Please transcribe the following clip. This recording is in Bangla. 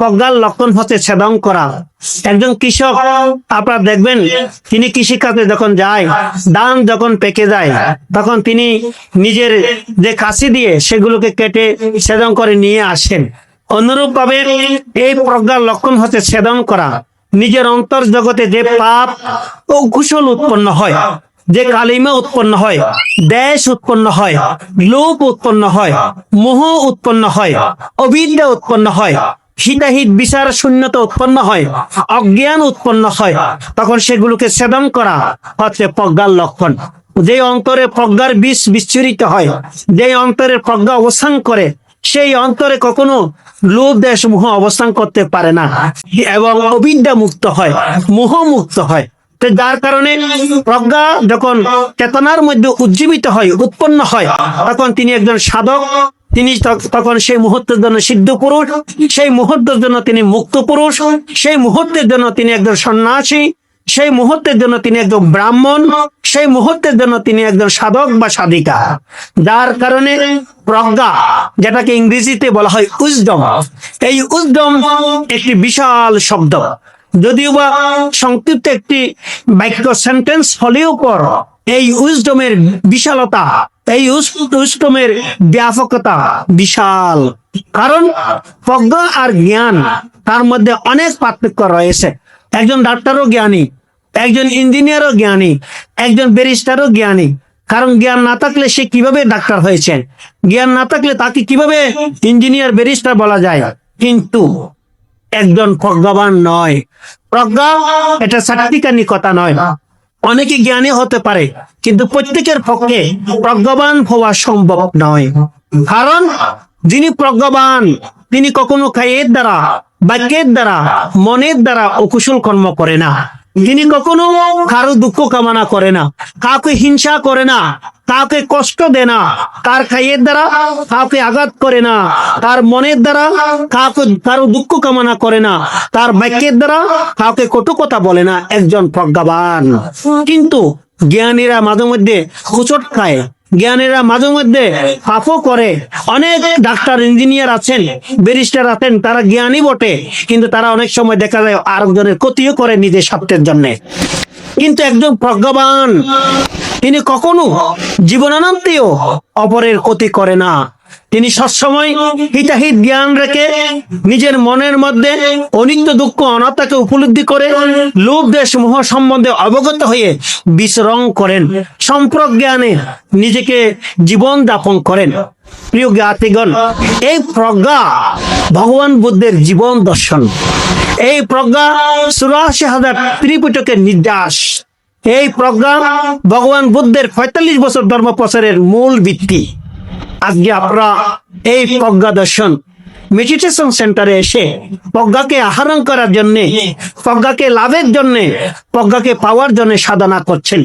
প্রজ্ঞার লক্ষণ হচ্ছে ছেদন করা। একজন কৃষক আপনারা দেখবেন, তিনি কৃষিকাজে যখন যায়, ধান যখন পেকে যায়, তখন তিনি নিজের যে কাঁচি দিয়ে সেগুলোকে কেটে ছেদন করে নিয়ে আসেন। অনুরূপ ভাবে এই প্রজ্ঞার লক্ষণ হচ্ছে ছেদন করা। নিজের অন্তর জগতে যে পাপ ও কুশল উৎপন্ন হয়, যে কালিমা উৎপন্ন হয়, দেশ উৎপন্ন হয়, লোভ উৎপন্ন হয়, মোহ উৎপন্ন হয়, অবিদ্যা উৎপন্ন হয়, হিতাহিত বিচার শূন্যতা উৎপন্ন হয়, অজ্ঞান উৎপন্ন হয়, তখন সেগুলোকে ছেদন করা হচ্ছে প্রজ্ঞার লক্ষণ। যে অন্তরে প্রজ্ঞার বীজ বিচ্ছুরিত হয়, যে অন্তরে প্রজ্ঞা অবস্থান করে, সেই অন্তরে কখনো লোভ দেশ মোহ অবস্থান করতে পারে না এবং অবিদ্যা মুক্ত হয়, মোহ মুক্ত হয়। যার কারণে প্রজ্ঞা যখন চেতনার মধ্যে উজ্জীবিত হয়, উৎপন্ন হয়, তখন তিনি একজন সাধক। তিনি তখন সেই মুহূর্তের জন্য সিদ্ধ পুরুষ, সেই মুহূর্তের জন্য তিনি মুক্ত পুরুষ, সেই মুহূর্তের জন্য তিনি একজন সন্ন্যাসী, সেই মুহূর্তের জন্য তিনি একজন ব্রাহ্মণ, সেই মুহূর্তের জন্য তিনি একজন সাধক বা সাধিকা। যার কারণে প্রজ্ঞা, যেটাকে ইংরেজিতে বলা হয় উইজডম, এই উইজডম একটি বিশাল শব্দ। যদিও বা সংক্ষিপ্ত একটি বাক্য সেন্টেন্স হলেও পর এই উইজডমের বিশালতা, এই উইজডমের ব্যাপকতা বিশাল। কারণ প্রজ্ঞা আর জ্ঞান, তার মধ্যে অনেক পার্থক্য রয়েছে। একজন ডাক্তারও জ্ঞানী, একজন ইঞ্জিনিয়ারও জ্ঞানী, একজন ব্যারিস্টারও জ্ঞানী। কারণ জ্ঞান না থাকলে সে কিভাবে ডাক্তার হয়েছে, জ্ঞান না থাকলে তাকে কিভাবে ইঞ্জিনিয়ার ব্যারিস্টার বলা যায়। কিন্তু একজন প্রজ্ঞাবান নয়। প্রজ্ঞা এটা সার্টিফিকেটনি কথা নয়। অনেকে জ্ঞানী হতে পারে, কিন্তু প্রত্যেকের পক্ষে প্রজ্ঞাবান হওয়া সম্ভব নয়। কারণ যিনি প্রজ্ঞাবান, তিনি কখনো কায়ের দ্বারা, বাক্যের দ্বারা, মনের দ্বারা অকুশল কর্ম করে না। তিনি কখনো কারো দুঃখ কামনা করে না, কাউকে হিংসা করে না, কাউকে কষ্ট দেয় না, তার কায়ের দ্বারা কাউকে আঘাত করে না, তার মনের দ্বারা কারো দুঃখ কামনা করে না, তার বাক্যের দ্বারা কাউকে কটু কথা বলে না। একজন প্রজ্ঞাবান। কিন্তু জ্ঞানীরা মাঝে মধ্যে হোঁচট খায়, জ্ঞানীরা মাঝে মধ্যে পাপও করে। অনেক ডাক্তার, ইঞ্জিনিয়ার আছেন, ব্যারিস্টার আছেন, তারা জ্ঞানী বটে, কিন্তু তারা অনেক সময় দেখা যায় আরেকজনের ক্ষতিও করে নিজের স্বার্থের জন্য। কিন্তু একজন প্রজ্ঞাবান, তিনি কখনো জীবনান্তেও অপরের ক্ষতি করে না। তিনি সবসময় হিতাহিত জ্ঞান রেখে নিজের মনের মধ্যে অনিত্য দুঃখ অনাত্মাকে উপলব্ধি করে লোভ দেশ মোহ সম্বন্ধে অবগত হয়ে বিচরণ করেন, সম্প্রজ্ঞানে নিজেকে জীবন যাপন করেন। প্রিয় জ্ঞাতিগণ, এই প্রজ্ঞা ভগবান বুদ্ধের জীবন দর্শন। এই প্রজ্ঞা ৮৪,০০০ ত্রিপিটকের নির্যাস। এই প্রজ্ঞা ভগবান বুদ্ধের ৪৫ বছর ধর্ম প্রচারের মূল ভিত্তি। আজকে আপনারা এই প্রজ্ঞা দর্শন মেডিটেশন সেন্টারে এসে প্রজ্ঞাকে আহরণ করার জন্য, প্রজ্ঞাকে লাভের জন্য, প্রজ্ঞাকে পাওয়ার জন্য সাধনা করছেন।